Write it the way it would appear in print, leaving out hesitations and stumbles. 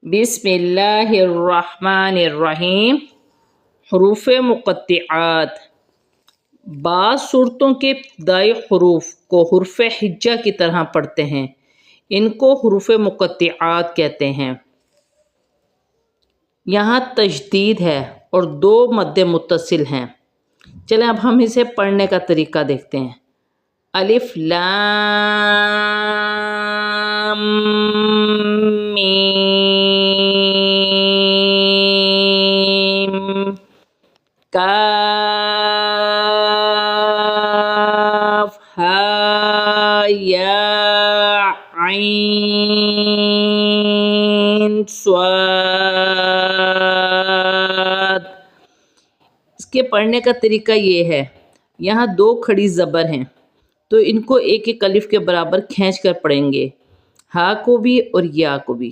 بسم اللہ الرحمن الرحیم۔ حروف مقطعات۔ بعض صورتوں کے ابتدائی حروف کو حروف ہجا کی طرح پڑھتے ہیں، ان کو حروف مقطعات کہتے ہیں۔ یہاں تشدید ہے اور دو مد متصل ہیں۔ چلیں اب ہم اسے پڑھنے کا طریقہ دیکھتے ہیں۔ الف لام میم کاف ہا یا عین صاد۔ اس کے پڑھنے کا طریقہ یہ ہے، یہاں دو کھڑی زبر ہیں تو ان کو ایک ایک الف کے برابر کھینچ کر پڑھیں گے، ہا کو بھی اور یا کو بھی۔